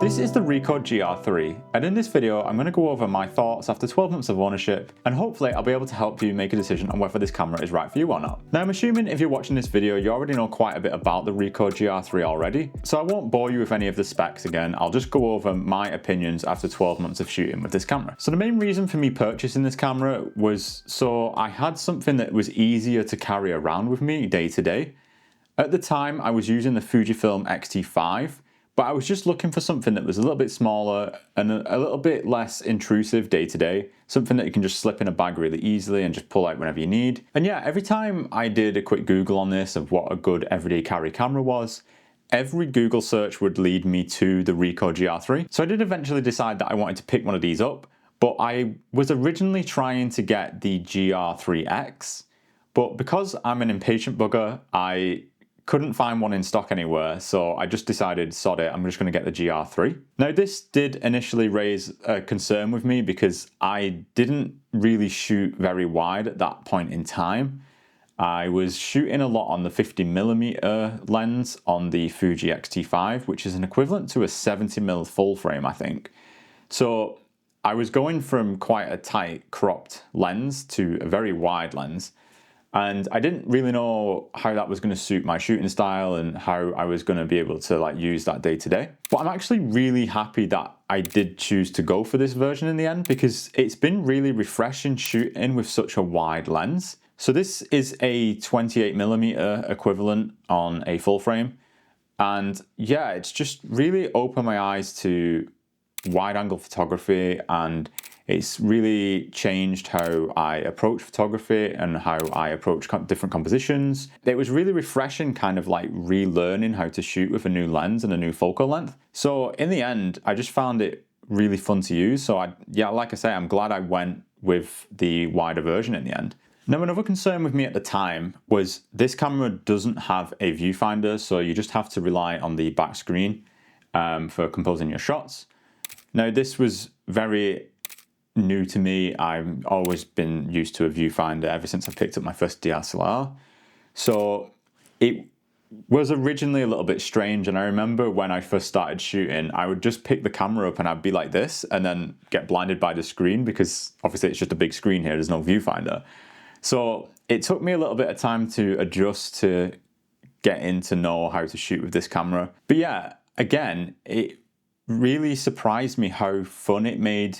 This is the Ricoh GRiii, and in this video I'm going to go over my thoughts after 12 months of ownership, and hopefully I'll be able to help you make a decision on whether this camera is right for you or not. Now I'm assuming if you're watching this video you already know quite a bit about the Ricoh GRiii already, so I won't bore you with any of the specs again. I'll just go over my opinions after 12 months of shooting with this camera. So the main reason for me purchasing this camera was so I had something that was easier to carry around with me day to day. At the time I was using the Fujifilm X-T5, but I was just looking for something that was a little bit smaller and a little bit less intrusive day to day, something that you can just slip in a bag really easily and just pull out whenever you need. And yeah, every time I did a quick Google on this of what a good everyday carry camera was, every Google search would lead me to the Ricoh GRiii. So I did eventually decide that I wanted to pick one of these up, but I was originally trying to get the GR3X, but because I'm an impatient bugger, I couldn't find one in stock anywhere, so I just decided, sod it, I'm just going to get the GR3. Now this did initially raise a concern with me because I didn't really shoot very wide at that point in time. I was shooting a lot on the 50mm lens on the Fuji X-T5, which is an equivalent to a 70mm full frame, I think. So I was going from quite a tight cropped lens to a very wide lens, and I didn't really know how that was going to suit my shooting style and how I was going to be able to use that day to day. But I'm actually really happy that I did choose to go for this version in the end, because it's been really refreshing shooting with such a wide lens. So this is a 28mm equivalent on a full frame. And yeah, it's just really opened my eyes to wide angle photography, and it's really changed how I approach photography and how I approach different compositions. It was really refreshing, kind of like relearning how to shoot with a new lens and a new focal length. So in the end, I just found it really fun to use. So yeah, like I say, I'm glad I went with the wider version in the end. Now, another concern with me at the time was this camera doesn't have a viewfinder, so you just have to rely on the back screen for composing your shots. Now, this was very new to me. I've always been used to a viewfinder ever since I picked up my first DSLR. So it was originally a little bit strange, and I remember when I first started shooting, I would just pick the camera up and I'd be like this and then get blinded by the screen, because obviously it's just a big screen here, there's no viewfinder. So it took me a little bit of time to adjust to getting to know how to shoot with this camera. But yeah, again, it really surprised me how fun it made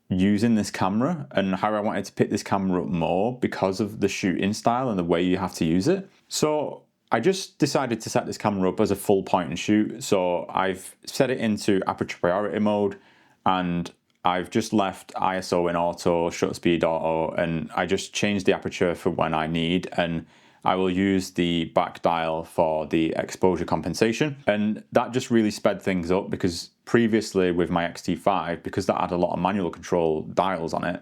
using this camera, and how I wanted to pick this camera up more because of the shooting style and the way you have to use it. So I just decided to set this camera up as a full point and shoot. So I've set it into aperture priority mode, and I've just left ISO in auto, shutter speed auto, and I just changed the aperture for when I need, and I will use the back dial for the exposure compensation. And that just really sped things up, because previously with my X-T5, because that had a lot of manual control dials on it,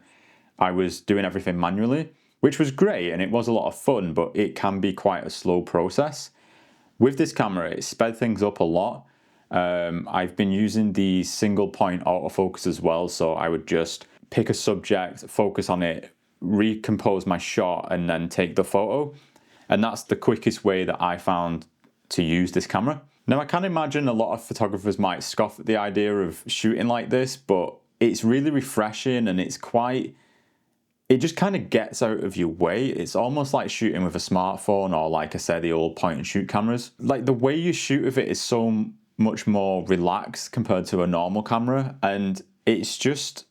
I was doing everything manually, which was great and it was a lot of fun, but it can be quite a slow process. With this camera, it sped things up a lot. I've been using the single point autofocus as well, so I would just pick a subject, focus on it, recompose my shot, and then take the photo. And that's the quickest way that I found to use this camera. Now, I can imagine a lot of photographers might scoff at the idea of shooting like this, but it's really refreshing, and it just kind of gets out of your way. It's almost like shooting with a smartphone, or like I said, the old point and shoot cameras. Like, the way you shoot with it is so much more relaxed compared to a normal camera, and it's just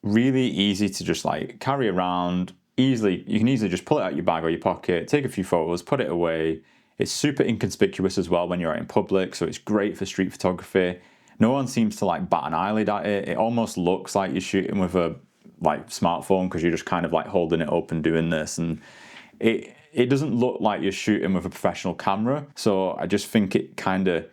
really easy to just carry around. You can easily just pull it out your bag or your pocket, take a few photos, put it away. It's super inconspicuous as well when you're out in public, so it's great for street photography. No one seems to bat an eyelid at it. It almost looks like you're shooting with a smartphone, because you're just kind of holding it up and doing this, and it doesn't look like you're shooting with a professional camera. So I just think it kind of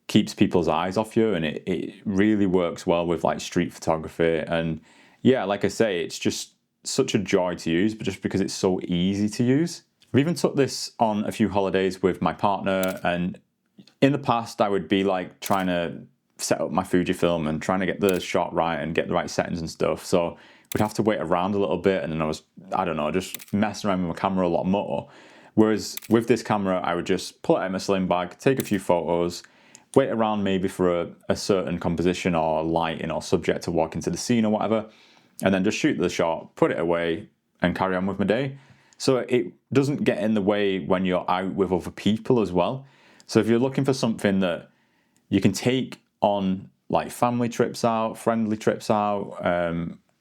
keeps people's eyes off you, and it really works well with street photography. And yeah, like I say, it's just such a joy to use, but just because it's so easy to use. I've even took this on a few holidays with my partner, and in the past I would be trying to set up my Fujifilm and trying to get the shot right and get the right settings and stuff, so we'd have to wait around a little bit, and then I don't know, just messing around with my camera a lot more. Whereas with this camera, I would just pull it out of my sling bag, take a few photos, wait around maybe for a certain composition or lighting or subject to walk into the scene or whatever, and then just shoot the shot, put it away, and carry on with my day. So it doesn't get in the way when you're out with other people as well. So if you're looking for something that you can take on like family trips out, friendly trips out,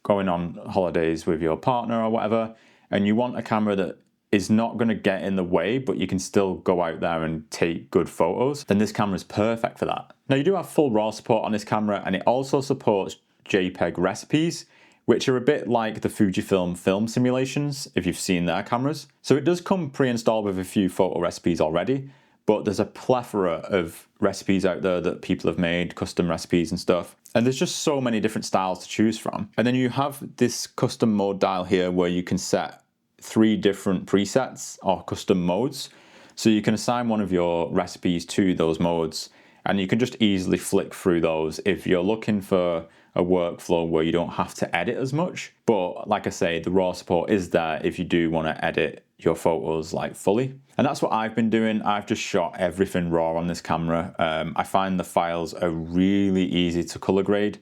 going on holidays with your partner or whatever, and you want a camera that is not going to get in the way, but you can still go out there and take good photos, then this camera is perfect for that. Now you do have full RAW support on this camera, and it also supports JPEG recipes, which are a bit like the Fujifilm film simulations, if you've seen their cameras. So it does come pre-installed with a few photo recipes already, but there's a plethora of recipes out there that people have made, custom recipes and stuff. And there's just so many different styles to choose from. And then you have this custom mode dial here where you can set 3 different presets or custom modes. So you can assign one of your recipes to those modes, and you can just easily flick through those if you're looking for a workflow where you don't have to edit as much. But like I say, the RAW support is there if you do want to edit your photos like fully. And that's what I've been doing. I've just shot everything RAW on this camera. I find the files are really easy to color grade.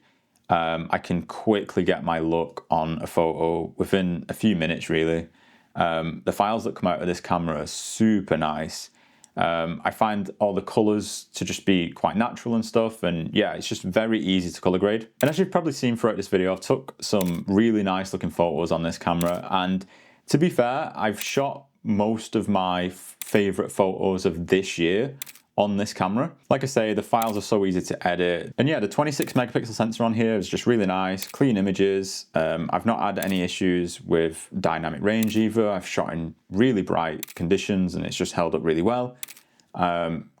I can quickly get my look on a photo within a few minutes, really. The files that come out of this camera are super nice. I find all the colors to just be quite natural and stuff, and yeah, it's just very easy to color grade. And as you've probably seen throughout this video, I've took some really nice looking photos on this camera, and to be fair, I've shot most of my favorite photos of this year on this camera. Like I say, the files are so easy to edit. And yeah, the 26 megapixel sensor on here is just really nice, clean images. I've not had any issues with dynamic range either. I've shot in really bright conditions and it's just held up really well.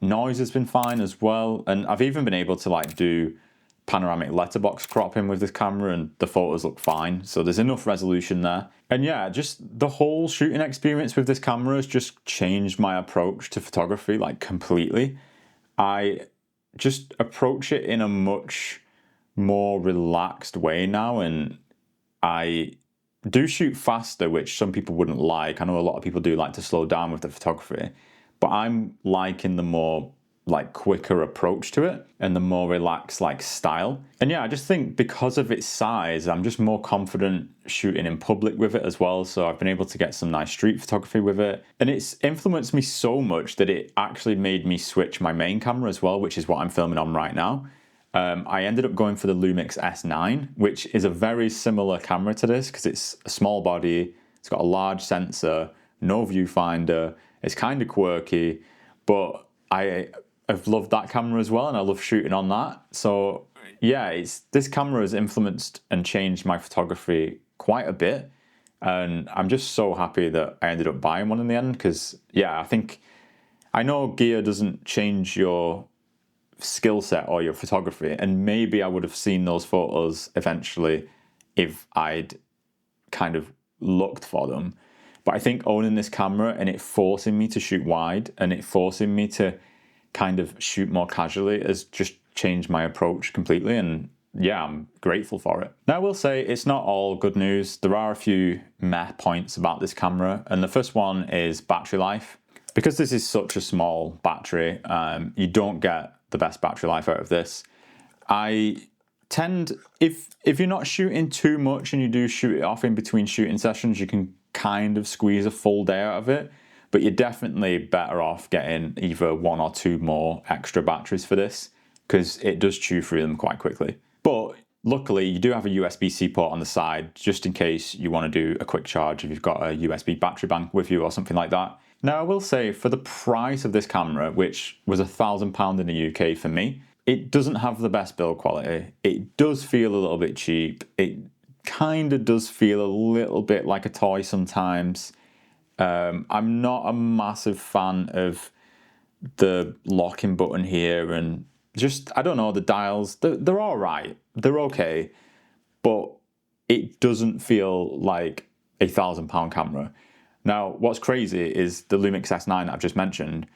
Noise has been fine as well. And I've even been able to like do panoramic letterbox cropping with this camera and the photos look fine. So there's enough resolution there. And yeah, just the whole shooting experience with this camera has just changed my approach to photography like completely. I just approach it in a much more relaxed way now, and I do shoot faster, which some people wouldn't like. I know a lot of people do like to slow down with the photography, but I'm liking the more like quicker approach to it and the more relaxed like style. And yeah, I just think because of its size, I'm just more confident shooting in public with it as well. So I've been able to get some nice street photography with it. And it's influenced me so much that it actually made me switch my main camera as well, which is what I'm filming on right now. I ended up going for the Lumix S9, which is a very similar camera to this because it's a small body, it's got a large sensor, no viewfinder, it's kind of quirky, but I've loved that camera as well, and I love shooting on that. So yeah, this camera has influenced and changed my photography quite a bit, and I'm just so happy that I ended up buying one in the end, because yeah, I know gear doesn't change your skill set or your photography, and maybe I would have seen those photos eventually if I'd kind of looked for them. But I think owning this camera and it forcing me to shoot wide and it forcing me to kind of shoot more casually has just changed my approach completely, and yeah, I'm grateful for it. Now I will say it's not all good news. There are a few meh points about this camera, and the first one is battery life. Because this is such a small battery, you don't get the best battery life out of this. I tend, if you're not shooting too much and you do shoot it off in between shooting sessions, you can kind of squeeze a full day out of it, but you're definitely better off getting either 1 or 2 more extra batteries for this, because it does chew through them quite quickly. But luckily you do have a USB-C port on the side, just in case you want to do a quick charge if you've got a USB battery bank with you or something like that. Now I will say, for the price of this camera, which was £1,000 in the UK for me, it doesn't have the best build quality. It does feel a little bit cheap. It kind of does feel a little bit like a toy sometimes. I'm not a massive fan of the locking button here, and just, I don't know, the dials, they're all right. They're okay, but it doesn't feel like a £1,000 camera. Now, what's crazy is the Lumix S9 that I've just mentioned,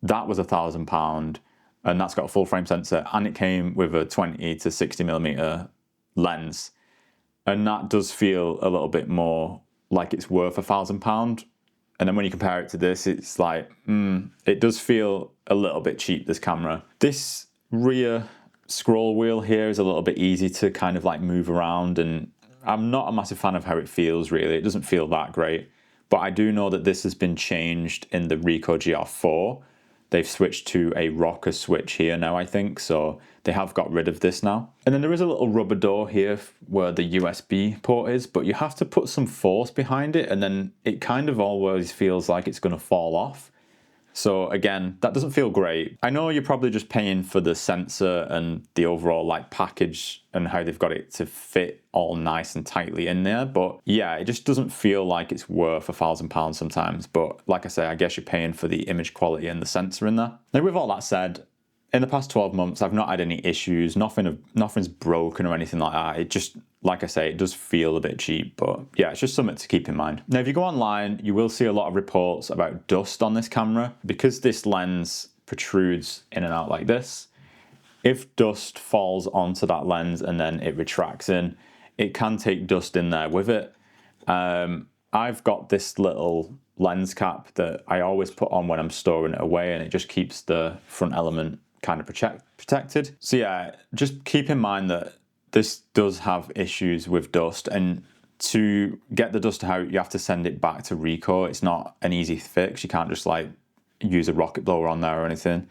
that was £1,000, and that's got a full frame sensor, and it came with a 20 to 60mm lens. And that does feel a little bit more like it's worth £1,000. And then when you compare it to this, it's like, it does feel a little bit cheap, this camera. This rear scroll wheel here is a little bit easy to kind of like move around, and I'm not a massive fan of how it feels really. It doesn't feel that great, but I do know that this has been changed in the Ricoh GR4. They've switched to a rocker switch here now, I think, so they have got rid of this now. And then there is a little rubber door here where the USB port is, but you have to put some force behind it, and then it kind of always feels like it's going to fall off. So again, that doesn't feel great. I know you're probably just paying for the sensor and the overall like package and how they've got it to fit all nice and tightly in there, but yeah, it just doesn't feel like it's worth £1,000 sometimes. But like I say, I guess you're paying for the image quality and the sensor in there. Now with all that said, in the past 12 months, I've not had any issues. Nothing's broken or anything like that. It just, like I say, it does feel a bit cheap, but yeah, it's just something to keep in mind. Now, if you go online, you will see a lot of reports about dust on this camera. Because this lens protrudes in and out like this, if dust falls onto that lens and then it retracts in, it can take dust in there with it. I've got this little lens cap that I always put on when I'm storing it away, and it just keeps the front element kind of protected. So yeah, just keep in mind that this does have issues with dust, and to get the dust out, you have to send it back to Ricoh. It's not an easy fix. You can't just like use a rocket blower on there or anything.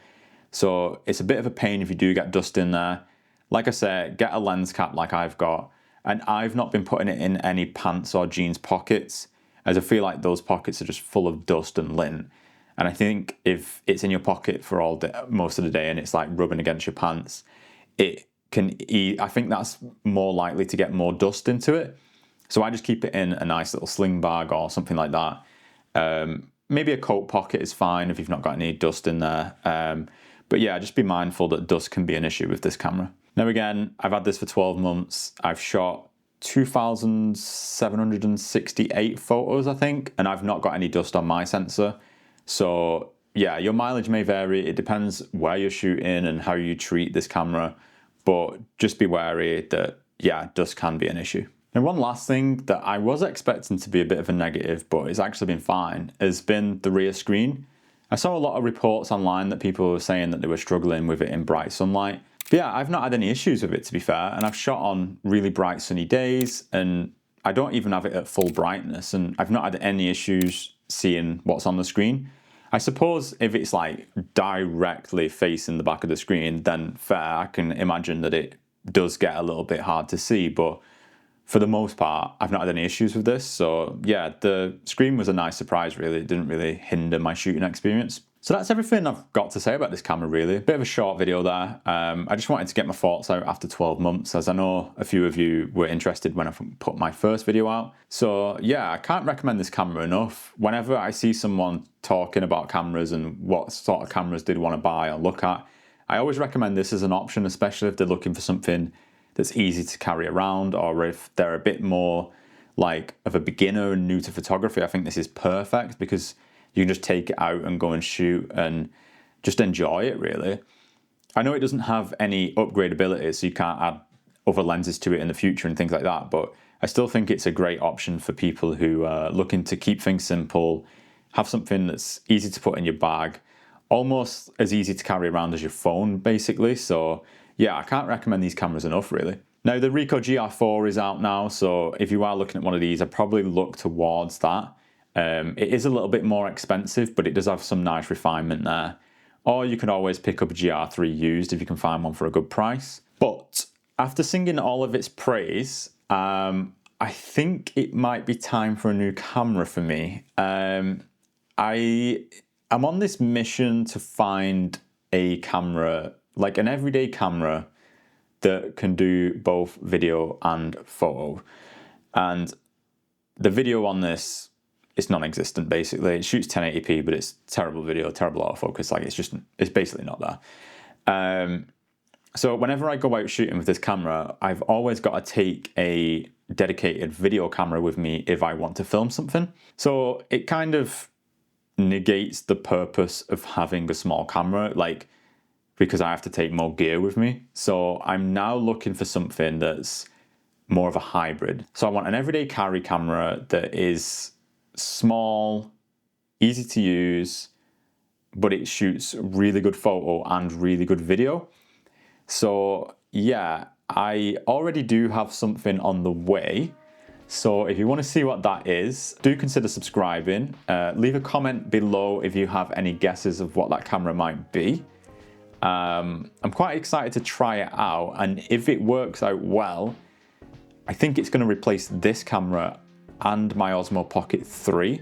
So it's a bit of a pain if you do get dust in there. Like I said, get a lens cap like I've got, and I've not been putting it in any pants or jeans pockets, as I feel like those pockets are just full of dust and lint. And I think if it's in your pocket for all day, most of the day, and it's like rubbing against your pants, it can I think that's more likely to get more dust into it. So I just keep it in a nice little sling bag or something like that. Maybe a coat pocket is fine if you've not got any dust in there. But yeah, just be mindful that dust can be an issue with this camera. Now again, I've had this for 12 months. I've shot 2,768 photos, I think, and I've not got any dust on my sensor. So yeah, your mileage may vary. It depends where you're shooting and how you treat this camera, but just be wary that, yeah, dust can be an issue. And one last thing that I was expecting to be a bit of a negative, but it's actually been fine, has been the rear screen. I saw a lot of reports online that people were saying that they were struggling with it in bright sunlight. But yeah, I've not had any issues with it, to be fair, and I've shot on really bright sunny days, and I don't even have it at full brightness, and I've not had any issues seeing what's on the screen. I suppose if it's like directly facing the back of the screen, then fair, I can imagine that it does get a little bit hard to see, but for the most part, I've not had any issues with this. So yeah, the screen was a nice surprise really. It didn't really hinder my shooting experience. So that's everything I've got to say about this camera really. A bit of a short video there. I just wanted to get my thoughts out after 12 months, as I know a few of you were interested when I put my first video out. So yeah, I can't recommend this camera enough. Whenever I see someone talking about cameras and what sort of cameras they'd want to buy or look at, I always recommend this as an option, especially if they're looking for something that's easy to carry around, or if they're a bit more like of a beginner and new to photography. I think this is perfect because you can just take it out and go and shoot and just enjoy it really. I know it doesn't have any upgradability, so you can't add other lenses to it in the future and things like that, but I still think it's a great option for people who are looking to keep things simple, have something that's easy to put in your bag, almost as easy to carry around as your phone basically. So yeah, I can't recommend these cameras enough really. Now the Ricoh GR4 is out now, so if you are looking at one of these, I'd probably look towards that. It is a little bit more expensive, but it does have some nice refinement there. Or you can always pick up a GR3 used if you can find one for a good price. But after singing all of its praise, I think it might be time for a new camera for me. I'm on this mission to find a camera, like an everyday camera that can do both video and photo. And the video on this is non-existent basically. It shoots 1080p, but it's terrible video, terrible autofocus. Like it's basically not there. So whenever I go out shooting with this camera, I've always got to take a dedicated video camera with me if I want to film something. So it kind of negates the purpose of having a small camera, like, because I have to take more gear with me. So I'm now looking for something that's more of a hybrid. So I want an everyday carry camera that is small, easy to use, but it shoots really good photo and really good video. So yeah, I already do have something on the way. So if you want to see what that is, do consider subscribing. Leave a comment below if you have any guesses of what that camera might be. I'm quite excited to try it out, and if it works out well, I think it's going to replace this camera and my Osmo Pocket 3.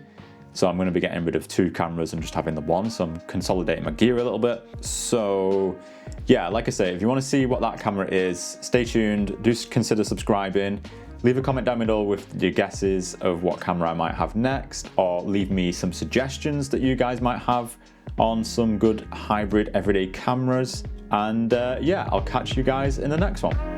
So I'm going to be getting rid of 2 cameras and just having the one, so I'm consolidating my gear a little bit. So yeah, like I say, if you want to see what that camera is, stay tuned, do consider subscribing. Leave a comment down below with your guesses of what camera I might have next, or leave me some suggestions that you guys might have on some good hybrid everyday cameras. And yeah, I'll catch you guys in the next one.